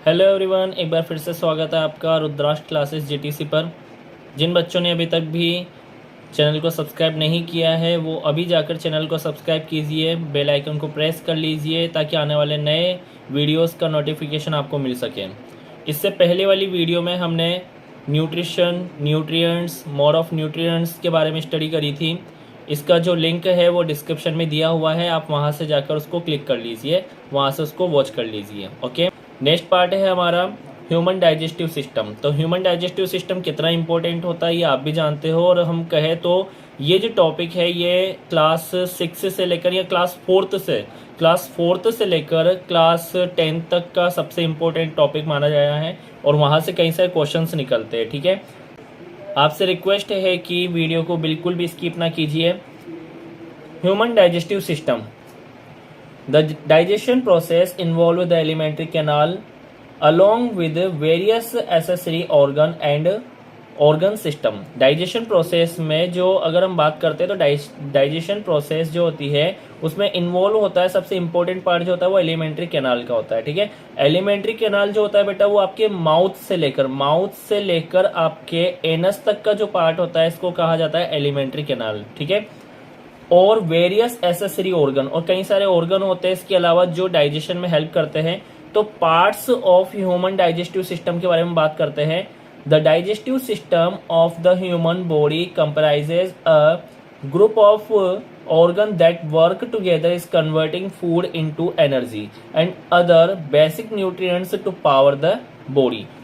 Hello everyone, एक बार फिर से स्वागत है आपका रुद्राष्ट्र क्लासेस जीटीसी पर। जिन बच्चों ने अभी तक भी चैनल को सब्सक्राइब नहीं किया है वो अभी जाकर चैनल को सब्सक्राइब कीजिए, बेल आइकन को प्रेस कर लीजिए ताकि आने वाले नए वीडियोस का नोटिफिकेशन आपको मिल सके। इससे पहले वाली वीडियो में हमने nutrition, nutrients, mode of nutrients के बारे में स्टडी करी थी। इसका जो लिंक है वो डिस्क्रिप्शन में दिया हुआ है, आप वहाँ से जाकर उसको क्लिक कर लीजिए, वहाँ से उसको वॉच कर लीजिए। ओके, नेक्स्ट पार्ट है हमारा ह्यूमन डाइजेस्टिव सिस्टम। तो ह्यूमन डाइजेस्टिव सिस्टम कितना इंपॉर्टेंट होता है ये आप भी जानते हो, और हम कहें तो ये जो टॉपिक है ये क्लास 6 से लेकर या क्लास फोर्थ से लेकर क्लास 10 तक का सबसे इम्पोर्टेंट टॉपिक माना गया है, और वहाँ से कई सारे क्वेश्चंस निकलते हैं। ठीक है, आपसे रिक्वेस्ट है कि वीडियो को बिल्कुल भी स्किप ना कीजिए। Human digestive system, the digestion process involve the alimentary canal along with various accessory organ and organ system। Digestion process में जो अगर हम बात करते हैं तो डाइजेशन प्रोसेस जो होती है उसमें इन्वॉल्व होता है, सबसे इंपॉर्टेंट पार्ट जो होता है वो एलिमेंट्री कैनाल का होता है। ठीक है, एलिमेंट्री कैनाल जो होता है बेटा वो आपके माउथ से लेकर आपके एनस तक का जो पार्ट होता है इसको कहा जाता है एलिमेंट्री कैनाल। ठीक है, और वेरियस एसेसरी ऑर्गन, और कई सारे ऑर्गन होते हैं इसके अलावा जो डाइजेशन में हेल्प करते हैं। तो parts of human digestive system के बारे में बात करते हैं। The digestive system of the human body comprises a group of organ that work together is converting food into energy and other basic nutrients to power the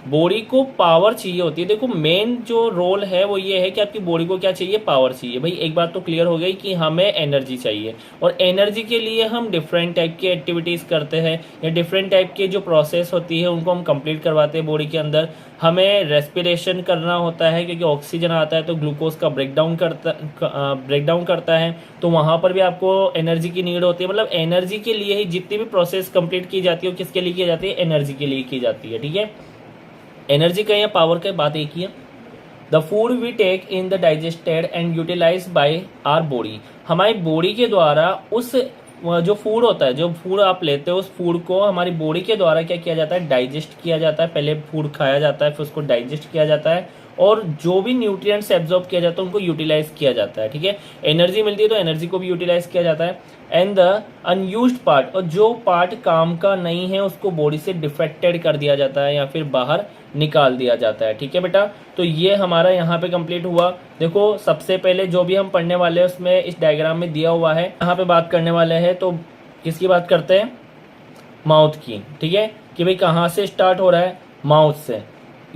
body को power चाहिए होती है। देखो मेन जो रोल है वो ये है कि आपकी बॉडी को क्या चाहिए, पावर चाहिए। भाई एक बात तो क्लियर हो गई कि हमें एनर्जी चाहिए, और एनर्जी के लिए हम डिफरेंट टाइप की एक्टिविटीज करते हैं या डिफरेंट टाइप के जो प्रोसेस होती है उनको हम कंप्लीट करवाते हैं बॉडी के अंदर। हमें रेस्पिरेशन करना होता है क्योंकि ऑक्सीजन आता है तो ग्लूकोज का ब्रेकडाउन करता है, तो वहां पर भी आपको एनर्जी की नीड होती है। मतलब एनर्जी के लिए ही जितनी भी प्रोसेस कंप्लीट की जाती है वो किसके लिए की जाती है, एनर्जी के लिए की जाती है। ठीक है, एनर्जी का या पावर का बात एक ही है। The food we take in the digested and utilise by our body, हमारी बॉडी के द्वारा उस जो फूड होता है, जो फूड आप लेते हो उस फूड को हमारी बॉडी के द्वारा क्या किया जाता है, डाइजेस्ट किया जाता है। पहले फूड खाया जाता है फिर उसको डाइजेस्ट किया जाता है, और जो भी न्यूट्रिएंट्स एब्जॉर्ब किया जाता है उनको यूटिलाइज किया जाता है। ठीक है, एनर्जी मिलती है तो एनर्जी को भी यूटिलाइज किया जाता है। एंड द अनयूज्ड पार्ट, और जो पार्ट काम का नहीं है उसको बॉडी से डिफेक्टेड कर दिया जाता है या फिर बाहर निकाल दिया जाता है। ठीक है बेटा, तो ये हमारा यहाँ पे कंप्लीट हुआ। देखो सबसे पहले जो भी हम पढ़ने वाले हैं उसमें इस डायग्राम में दिया हुआ है, यहाँ पे बात करने वाले हैं तो किसकी बात करते हैं, माउथ की। ठीक है, कि भाई कहाँ से स्टार्ट हो रहा है, माउथ से।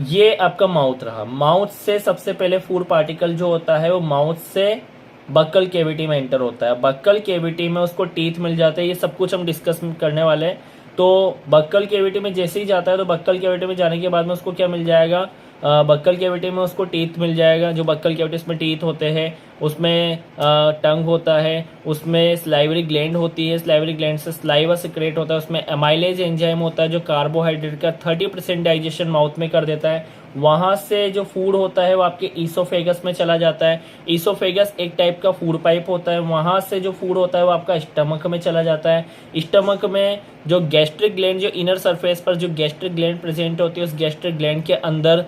ये आपका माउथ रहा, माउथ से सबसे पहले फूड पार्टिकल जो होता है वो माउथ से बक्कल केविटी में एंटर होता है। बक्कल केविटी में उसको टीथ मिल जाते हैं, ये सब कुछ हम डिस्कस करने वाले हैं। तो बक्कल केविटी में जैसे ही जाता है तो बक्कल केविटी में जाने के बाद में उसको क्या मिल जाएगा, बक्कल केविटी में उसको टीथ मिल जाएगा। जो बक्कल केविटी उसमें टीथ होते हैं, उसमें टंग होता है, उसमें स्लाइवरी ग्लैंड होती है, स्लाइवरी ग्लैंड से स्लाइवा सिक्रेट होता है, उसमें एमाइलेज एंजाइम होता है जो कार्बोहाइड्रेट का 30% डाइजेशन माउथ में कर देता है। वहां से जो फूड होता है वो आपके ईसोफेगस में चला जाता है। ईसोफेगस एक टाइप का फूड पाइप होता है, वहां से जो फूड होता है वो आपका स्टमक में चला जाता है। स्टमक में जो गैस्ट्रिक ग्लैंड, जो इनर सरफेस पर जो गैस्ट्रिक ग्लैंड प्रेजेंट होती है उस गैस्ट्रिक ग्लैंड के अंदर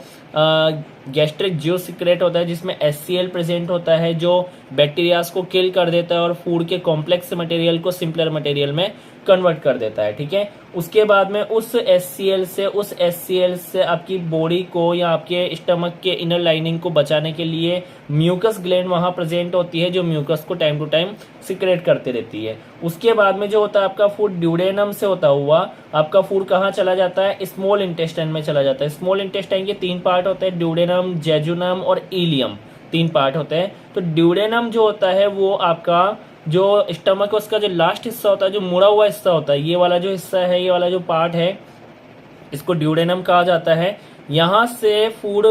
गैस्ट्रिक जूस सिक्रेट होता है जिसमें HCl प्रेजेंट होता है जो बैक्टीरियाज को किल कर देता है और फूड के कॉम्प्लेक्स मटेरियल को सिंपलर मटेरियल में कन्वर्ट कर देता है। ठीक है, उसके बाद में उस HCl से आपकी बॉडी को या आपके स्टमक के इनर लाइनिंग को बचाने के लिए म्यूकस ग्लैंड वहां प्रेजेंट होती है जो म्यूकस को टाइम टू टाइम सिक्रेट करती रहती है। उसके बाद में जो होता है आपका फूड ड्यूडेनम से होता हुआ आपका फूड कहाँ चला जाता है, स्मॉल इंटेस्टाइन में चला जाता है। स्मॉल इंटेस्टाइन के 3 पार्ट होते हैं, ड्यूडेनम, जेजुनम और इलियम, 3 पार्ट होते हैं। तो ड्यूडेनम जो होता है वो आपका जो स्टमक उसका जो लास्ट हिस्सा होता है, जो मुड़ा हुआ हिस्सा होता है, ये वाला जो हिस्सा है, ये वाला जो पार्ट है इसको ड्यूडेनम कहा जाता है। यहाँ से फूड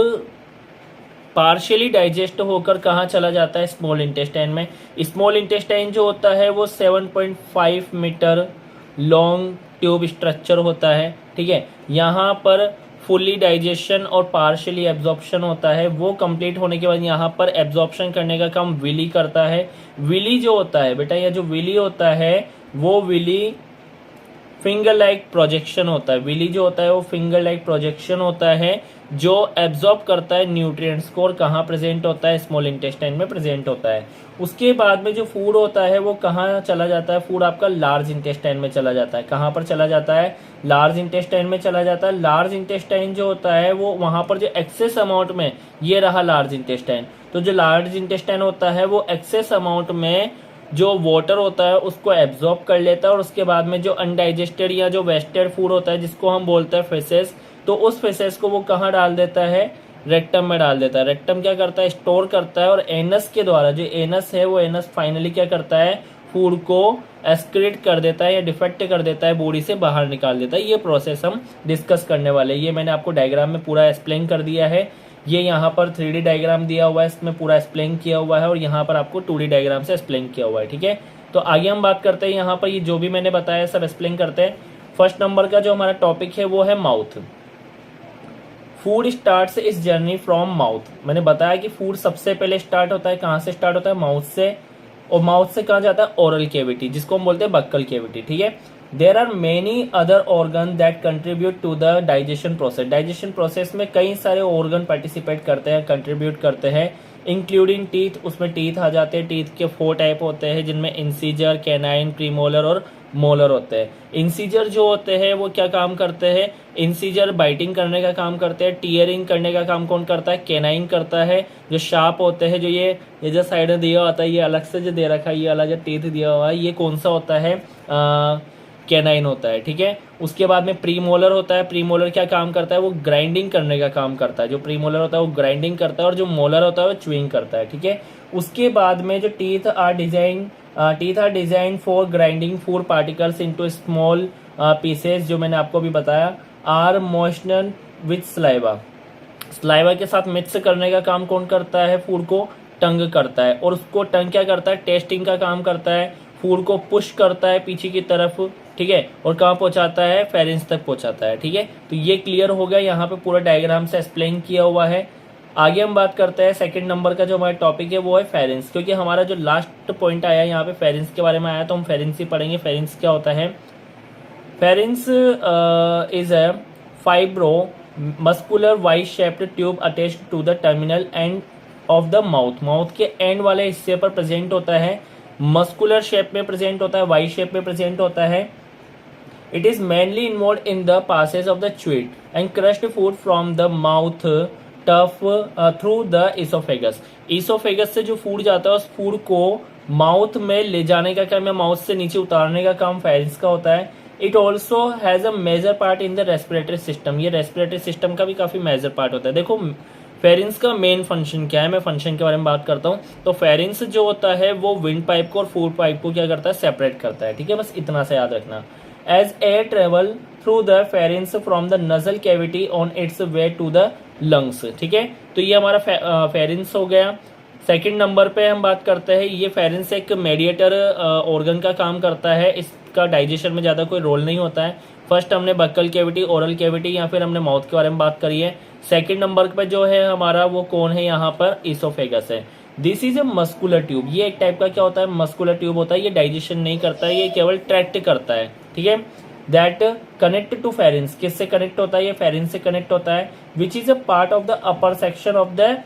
पार्शियली डाइजेस्ट होकर कहाँ चला जाता है, स्मॉल इंटेस्टाइन में। स्मॉल इंटेस्टाइन जो होता है वो 7.5 मीटर लॉन्ग ट्यूब स्ट्रक्चर होता है। ठीक है, यहाँ पर फुल्ली डाइजेशन और पार्शियली एब्जॉर्प्शन होता है। वो कंप्लीट होने के बाद यहाँ पर एब्जॉर्प्शन करने का काम विली करता है। विली जो होता है बेटा, यह जो विली होता है वो विली फिंगर लाइक प्रोजेक्शन होता है। विली जो होता है वो फिंगर लाइक प्रोजेक्शन होता है जो एब्जॉर्ब करता है न्यूट्रिएंट्स को, और कहाँ प्रेजेंट होता है, स्मॉल इंटेस्टाइन में प्रेजेंट होता है। उसके बाद में जो फूड होता है वो कहाँ चला जाता है, फूड आपका लार्ज इंटेस्टाइन में चला जाता है। कहाँ पर चला जाता है, लार्ज इंटेस्टाइन में चला जाता है। लार्ज इंटेस्टाइन जो होता है वो वहाँ पर जो एक्सेस अमाउंट में, ये रहा लार्ज इंटेस्टाइन, तो जो लार्ज इंटेस्टाइन होता है वो एक्सेस अमाउंट में जो वाटर होता है उसको एब्जॉर्ब कर लेता है, और उसके बाद में जो अनडाइजेस्टेड या जो वेस्टेड फूड होता है जिसको हम बोलते हैं फेसेस, तो उस फेसेस को वो कहाँ डाल देता है, रेक्टम में डाल देता है। रेक्टम क्या करता है, स्टोर करता है, और एनस के द्वारा, जो एनस है वो एनस फाइनली क्या करता है, फूड को एक्सक्रीट कर देता है या डिफेक्ट कर देता है, बॉडी से बाहर निकाल देता है। ये प्रोसेस हम डिस्कस करने वाले हैं। ये मैंने आपको डायग्राम में पूरा एक्सप्लेन कर दिया है। ये यहाँ पर 3D डायग्राम दिया हुआ है, इसमें पूरा एक्सप्लेन किया हुआ है, और यहाँ पर आपको 2D डायग्राम से एक्सप्लेन किया हुआ है। ठीक है, तो आगे हम बात करते हैं। यहाँ पर ये जो भी मैंने बताया सब एक्सप्लेन करते हैं। फर्स्ट नंबर का जो हमारा टॉपिक है वो है माउथ। फूड स्टार्ट्स इस जर्नी फ्रॉम माउथ। मैंने बताया कि फूड सबसे पहले स्टार्ट होता है, कहाँ से स्टार्ट होता है, माउथ से, और माउथ से कहाँ जाता है, ओरल कैविटी, जिसको हम बोलते हैं बक्कल कैविटी। ठीक है, there are many other organ that contribute to the digestion process. Digestion process में कई सारे ऑर्गन पार्टिसिपेट करते हैं, कंट्रीब्यूट करते हैं, इंक्लूडिंग टीथ। उसमें टीथ आ जाते हैं। टीथ के 4 टाइप होते हैं, जिनमें इंसीजर, कैनाइन, प्रीमोलर और मोलर होते हैं। इंसीजर जो होते हैं वो क्या काम करते हैं, इंसीजर बाइटिंग करने का काम करते हैं। टीयरिंग करने का काम कौन करता है, कैनाइन करता है। जो शार्प होते हैं, जो ये जो साइड में दिया होता है, ये अलग से जो दे रखा है, ये अलग टीथ दिया हुआ है, ये कौन सा होता है, कैनाइन होता है। ठीक है, उसके बाद में प्रीमोलर होता है। प्रीमोलर क्या काम करता है, वो ग्राइंडिंग करने का काम करता है। जो प्रीमोलर होता है वो ग्राइंडिंग करता है, और जो मोलर होता है वो च्यूइंग करता है। ठीक है, उसके बाद में जो teeth are design for grinding food particles into small pieces, जो मैंने आपको भी बताया, are moisten with saliva. Saliva के साथ मिक्स करने का काम कौन करता है, फूड को टंग करता है, और उसको टंग क्या करता है, टेस्टिंग का काम करता है, फूड को पुश करता है पीछे की तरफ। ठीक है, और कहाँ पहुंचाता है, फेरेंस तक पहुंचाता है। ठीक है, तो ये क्लियर हो गया, यहाँ पे पूरा डायग्राम से एक्सप्लेन किया हुआ है। आगे हम बात करते हैं सेकंड नंबर का जो हमारा टॉपिक है वो है फेरेंस, क्योंकि हमारा जो लास्ट पॉइंट आया यहाँ पे फेरेंस के बारे में आया, तो हम फेरेंस ही पढ़ेंगे। फेरेंस क्या होता है, pharynx is a fibro muscular Y shaped tube attached to the terminal end of the mouth. Mouth के एंड वाले हिस्से पर प्रेजेंट होता है, मस्कुलर शेप में प्रेजेंट होता है, वाई शेप में प्रेजेंट होता है। It is mainly involve in the passage of the chewed and crushed food from the mouth tough through the oesophagus. Oesophagus से जो फूड जाता है उस फूड को माउथ में ले जाने का काम या माउथ से नीचे उतारने का काम फेरेंस का होता है। It also has a major part in the respiratory system. ये रेस्पिरेटरी सिस्टम का भी काफी मेजर पार्ट होता है। देखो फेरेंस का मेन फंक्शन क्या है, मैं फंक्शन के बारे में बात करता हूँ। तो फेरेंस जो होता है वो विंड पाइप को और फूड पाइप को क्या करता है, सेपरेट करता है। ठीक है, बस इतना सा याद रखना। As air travel through the pharynx from the nasal cavity on its way to the lungs. ठीक है, तो ये हमारा फेरेंस हो गया। सेकंड नंबर पे हम बात करते हैं, ये फेरेंस एक मेडिएटर ऑर्गन का काम करता है। इसका डाइजेशन में ज़्यादा कोई रोल नहीं होता है। फर्स्ट हमने बक्कल कैविटी, ओरल कैविटी या फिर हमने माउथ के बारे में बात करी है। सेकंड नंबर पे जो है हमारा वो कौन है, यहाँ पर इसोफेगस है। This is a muscular tube. ये एक टाइप का क्या होता है, मस्कुलर ट्यूब होता है। ये डाइजेशन नहीं करता है, ये केवल ट्रैक्ट करता है। ठीक है, दैट कनेक्ट टू फेरेंस। किससे कनेक्ट होता है, ये फेरेंस से कनेक्ट होता है। Which is a part of the upper section of the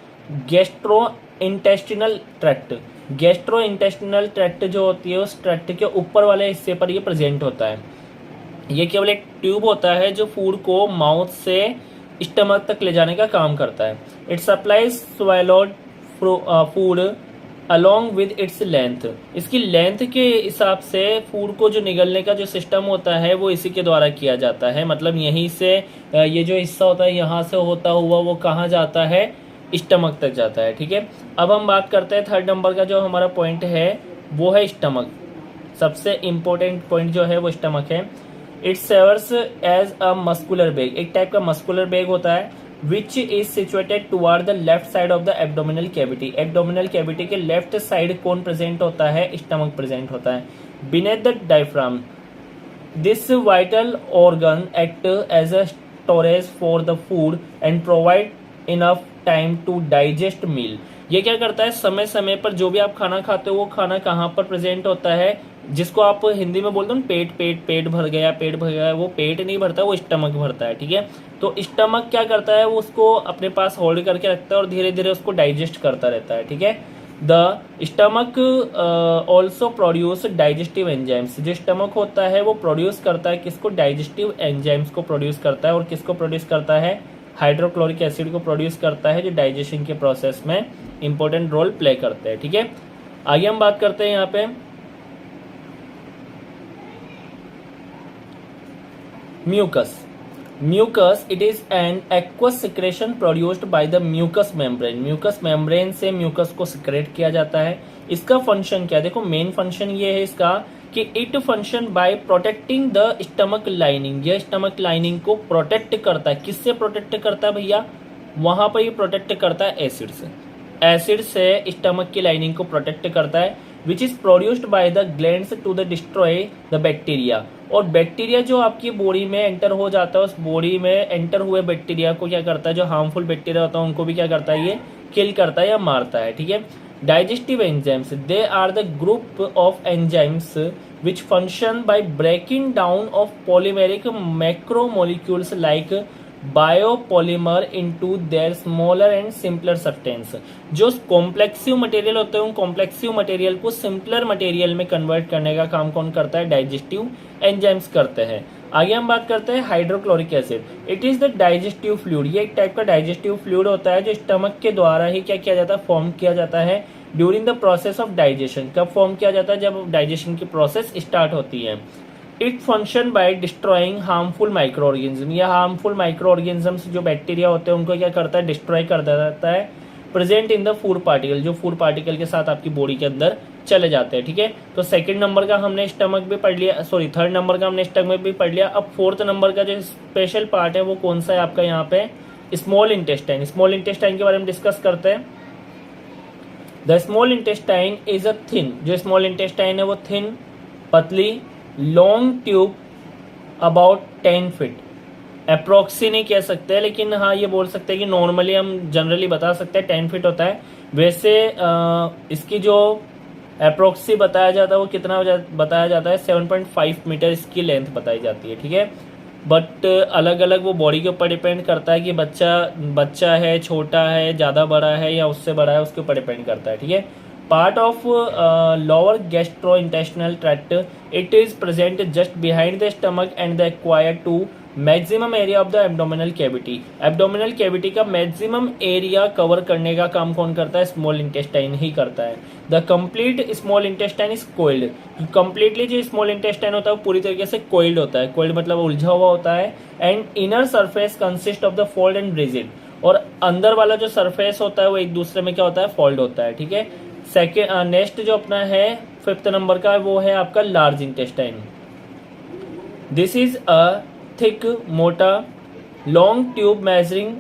gastro intestinal tract. Gastro intestinal tract जो होती है उस ट्रैक्ट के ऊपर वाले हिस्से पर ये प्रेजेंट होता है। ये केवल एक ट्यूब होता है जो फूड को माउथ से स्टमक तक ले जाने का काम करता है। It supplies swallowed food along with its length. इसकी लेंथ के हिसाब से फूड को जो निगलने का जो सिस्टम होता है वो इसी के द्वारा किया जाता है। मतलब यहीं से ये जो हिस्सा होता है यहाँ से होता हुआ वो कहाँ जाता है, स्टमक तक जाता है। ठीक है, अब हम बात करते हैं थर्ड नंबर का जो हमारा पॉइंट है वो है स्टमक। सबसे इम्पोर्टेंट पॉइंट जो है वो स्टमक है। It serves as a muscular bag. एक टाइप का मस्कुलर बैग होता है which is situated toward the left side of the abdominal cavity. Abdominal cavity के लेफ्ट साइड कौन प्रेजेंट होता है, स्टमक प्रेजेंट होता है। Beneath the diaphragm this vital organ act as a storage for the food and provide enough time to digest meal. ये क्या करता है, समय समय पर जो भी आप खाना खाते हो वो खाना कहाँ पर प्रेजेंट होता है, जिसको आप हिंदी में बोलते हो ना पेट पेट पेट भर गया, पेट भर गया, वो पेट नहीं भरता, वो स्टमक भरता है। ठीक है, तो स्टमक क्या करता है, वो उसको अपने पास होल्ड करके रखता है और धीरे धीरे उसको डाइजेस्ट करता रहता है। ठीक है, the stomach also produce digestive enzymes. जो स्टमक होता है वो प्रोड्यूस करता है किसको, डाइजेस्टिव एंजाइम्स को प्रोड्यूस करता है। और किसको प्रोड्यूस करता है, हाइड्रोक्लोरिक एसिड को प्रोड्यूस करता है, जो डाइजेशन के प्रोसेस में इंपॉर्टेंट रोल प्ले करते हैं। ठीक है, आगे हम बात करते हैं यहाँ पे mucus. Mucus it is an aqueous secretion produced by the mucus membrane. Mucus membrane से म्यूकस को सिक्रेट किया जाता है। इसका फंक्शन क्या है, देखो मेन फंक्शन ये है इसका कि it function by protecting the stomach lining. यह स्टमक लाइनिंग को प्रोटेक्ट करता है। किससे प्रोटेक्ट करता है भैया, वहां पर ये प्रोटेक्ट करता है एसिड से। एसिड से स्टमक की लाइनिंग को प्रोटेक्ट करता है, which is produced by the glands to the destroy the bacteria. और बैक्टीरिया जो आपकी बॉडी में एंटर हो जाता है, उस बॉडी में एंटर हुए बैक्टीरिया को क्या करता है, जो हार्मफुल बैक्टीरिया होता है उनको भी क्या करता है, ये किल करता है या मारता है। ठीक है, digestive enzymes they are the group of enzymes which function by breaking down of polymeric macromolecules like biopolymer into their smaller and simpler substance. जो कॉम्प्लेक्सिव मटेरियल होते हैं उन कॉम्प्लेक्सिव मटेरियल को सिंपलर मटेरियल में कन्वर्ट करने का काम कौन करता है, डाइजेस्टिव एंजाइम्स करते हैं। आगे हम बात करते हैं hydrochloric acid. It is the digestive fluid. ये एक टाइप का डाइजेस्टिव फ्लूइड होता है जो स्टमक के द्वारा ही क्या किया जाता है, फॉर्म किया जाता है during the process of digestion. कब फॉर्म किया जाता है, जब डाइजेशन की प्रोसेस स्टार्ट होती है। It function by destroying harmful micro organism. या हार्मफुल माइक्रो ऑर्गेनिजम्स जो बैक्टीरिया होते हैं उनको क्या करता है, डिस्ट्रॉय कर देता है present in the food particle, जो फूड पार्टिकल के साथ आपकी बॉडी के अंदर चले जाते हैं। ठीक है, तो सेकंड नंबर का हमने स्टमक भी पढ़ लिया, सॉरी थर्ड नंबर का हमने स्टमक भी पढ़ लिया। अब फोर्थ नंबर का जो स्पेशल पार्ट है वो कौन सा है आपका, यहाँ पे स्मॉल इंटेस्टाइन। स्मॉल इंटेस्टाइन के बारे में डिस्कस करते हैं। The small intestine is a thin, जो स्मॉल इंटेस्टाइन है वो थिन, पतली, लॉन्ग ट्यूब अबाउट 10 फीट। अप्रोक्सी नहीं कह सकते लेकिन हाँ ये बोल सकते हैं कि नॉर्मली हम जनरली बता सकते हैं 10 फीट होता है। वैसे इसकी जो अप्रोक्सी बताया जाता है वो कितना बताया जाता है, 7.5 मीटर इसकी लेंथ बताई जाती है। ठीक है, बट अलग अलग वो बॉडी के ऊपर डिपेंड करता है कि बच्चा है, छोटा है, ज़्यादा बड़ा है या उससे बड़ा है, उसके ऊपर डिपेंड करता है। ठीक है, part of lower gastrointestinal tract, it is present just behind the stomach and the acquired to maximum area of the abdominal cavity। abdominal cavity का maximum area cover करने का काम कौन करता है, small intestine ही करता है। the complete small intestine is coiled। completely जो small intestine होता है वो पूरी तरीके से coiled होता है। coiled मतलब उलझा हुआ होता है। and inner surface consist of the fold and rigid। और अंदर वाला जो सरफेस होता है वो एक दूसरे में क्या होता है, फोल्ड होता है। ठीक है, सेकेंड नेक्स्ट जो अपना है फिफ्थ नंबर का वो है आपका large intestine. This is a thick, मोटा, long tube measuring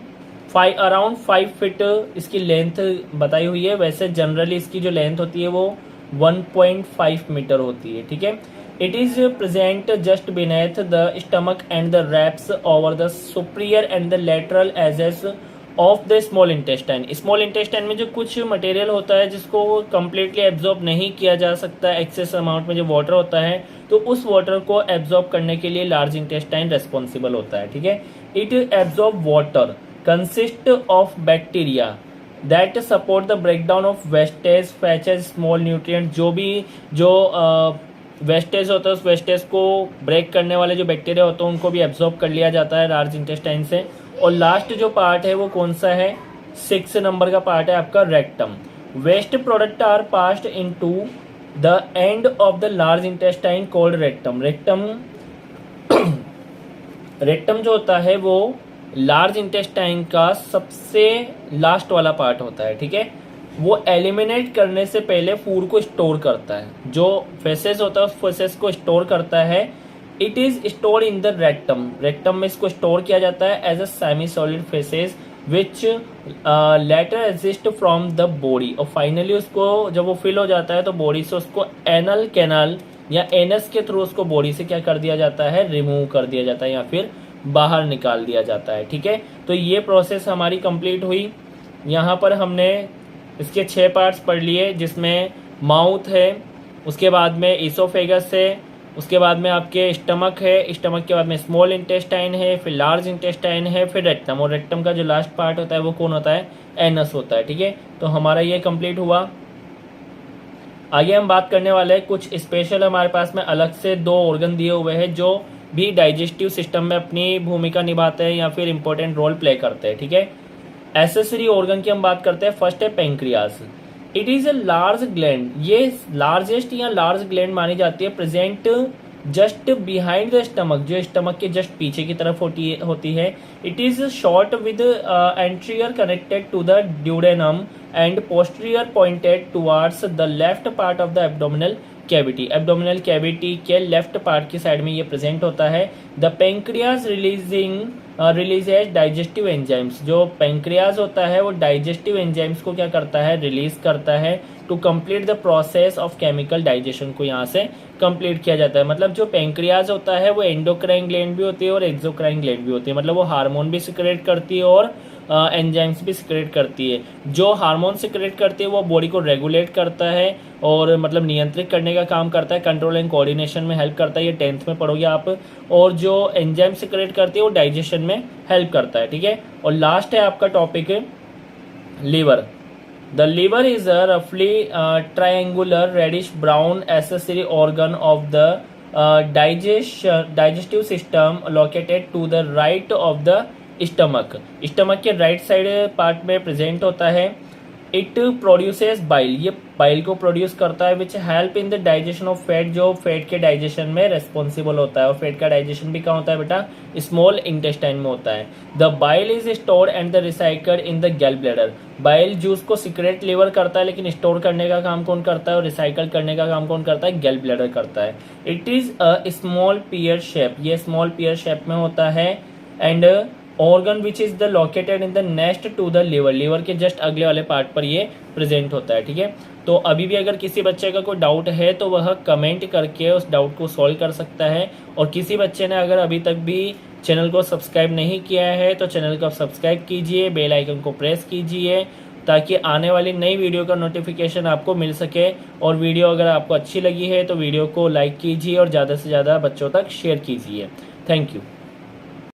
around 5 feet इसकी लेंथ बताई हुई है। वैसे जनरली इसकी जो लेंथ होती है वो 1.5 मीटर होती है। ठीक है, it is present just beneath the stomach and the wraps over the superior and the lateral edges of the small intestine. Small intestine में जो कुछ मटेरियल होता है जिसको कंप्लीटली एब्जॉर्ब नहीं किया जा सकता, एक्सेस अमाउंट में जो वाटर होता है, तो उस वाटर को एब्जॉर्ब करने के लिए लार्ज इंटेस्टाइन रेस्पॉन्सिबल होता है। ठीक है, it absorb water, consist of bacteria that support the breakdown of wastage, fetches, small nutrient. जो वेस्टेज होता है उस वेस्टेज को ब्रेक करने वाले जो बैक्टीरिया होते हैं उनको भी एब्जॉर्ब कर लिया जाता है लार्ज इंटेस्टाइन से। और लास्ट जो पार्ट है वो कौन सा है, 6 नंबर का पार्ट है आपका rectum. Waste product are passed into the end of the large intestine called rectum. Rectum जो होता है वो लार्ज इंटेस्टाइन का सबसे लास्ट वाला पार्ट होता है। ठीक है, वो एलिमिनेट करने से पहले फूड को स्टोर करता है। जो फेसेस होता है उस फेसेस को स्टोर करता है। It is store in the rectum. Rectum में इसको स्टोर किया जाता है as a semi solid faeces which later exist from the body. और फाइनली उसको जब वो फिल हो जाता है तो बॉडी से उसको एनल कैनाल या एनस के थ्रू उसको बॉडी से क्या कर दिया जाता है, रिमूव कर दिया जाता है या फिर बाहर निकाल दिया जाता है। ठीक है, तो ये प्रोसेस हमारी कंप्लीट हुई। यहाँ पर हमने इसके 6 पार्ट्स पढ़ लिए, जिसमें माउथ है, उसके बाद में ईसोफेगस है, उसके बाद में आपके स्टमक है, स्टमक के बाद में स्मॉल इंटेस्टाइन है, फिर लार्ज इंटेस्टाइन है, फिर रेक्टम, और रेक्टम का जो लास्ट पार्ट होता है वो कौन होता है, एनस होता है। ठीक है, तो हमारा ये कंप्लीट हुआ। आगे हम बात करने वाले हैं कुछ स्पेशल, हमारे पास में अलग से 2 ऑर्गन दिए हुए हैं जो भी डाइजेस्टिव सिस्टम में अपनी भूमिका निभाते हैं या फिर इंपॉर्टेंट रोल प्ले करते हैं। ठीक है, एसेसरी ऑर्गन की हम बात करते हैं। फर्स्ट है pancreas. It is a large gland, ये लार्जेस्ट या लार्ज ग्लैंड मानी जाती है, present just behind the stomach, जो स्टमक के जस्ट पीछे की तरफ होती है। It is short with anterior connected to the duodenum and posterior pointed towards the left part of the abdominal cavity. Abdominal cavity के लेफ्ट पार्ट की side में ये प्रेजेंट होता है। The pancreas releases digestive enzymes, जो pancreas होता है वो डाइजेस्टिव एंजाइम्स को क्या करता है, रिलीज करता है to complete the process of chemical digestion, को यहाँ से कंप्लीट किया जाता है। मतलब जो पेंक्रियाज होता है वो एंडोक्राइन ग्लैंड भी होती है और एक्सोक्राइन ग्लैंड भी होती है, मतलब वो हार्मोन भी सिक्रेट करती है और एंजाइम्स भी सिक्रेट करती है। जो हार्मोन सिक्रेट करती है वो बॉडी को रेगुलेट करता है और मतलब नियंत्रित करने का काम करता है, कंट्रोल एंड कोऑर्डिनेशन में हेल्प करता है, ये 10th में पढ़ोगे आप। और जो एंजाइम सिक्रेट करती है वो डाइजेशन में हेल्प करता है। ठीक है, और लास्ट है आपका topic liver. The liver is a रफली triangular reddish brown accessory organ of the digestive system located to the right of the stomach. Stomach के राइट साइड पार्ट में प्रेजेंट होता है। इट प्रोड्यूसेस बाइल, ये bile को produce करता है, which help in the digestion of fat, जो fat के डाइजेशन में रेस्पॉन्सिबल होता है। और फैट का डाइजेशन भी कहाँ होता है बेटा, स्मॉल इंटेस्टाइन में होता है। The bile is stored and the recycled in the गैल ब्लैडर। बाइल जूस को सिक्रेट लीवर करता है, लेकिन स्टोर करने का काम कौन करता है और रिसाइकल करने का काम कौन करता है, गैल ब्लैडर करता है। It is a small pear shape, ये स्मॉल पियर शेप में होता है। And organ which is the located in the next to the liver, liver के जस्ट अगले वाले पार्ट पर ये प्रेजेंट होता है। ठीक है, तो अभी भी अगर किसी बच्चे का कोई डाउट है तो वह कमेंट करके उस डाउट को सॉल्व कर सकता है। और किसी बच्चे ने अगर अभी तक भी चैनल को सब्सक्राइब नहीं किया है तो चैनल को सब्सक्राइब कीजिए, बेल आइकन को प्रेस कीजिए, ताकि आने वाली नई वीडियो का नोटिफिकेशन आपको मिल सके। और वीडियो अगर आपको अच्छी लगी है तो वीडियो को लाइक कीजिए और ज़्यादा से ज़्यादा बच्चों तक शेयर कीजिए। Thank you.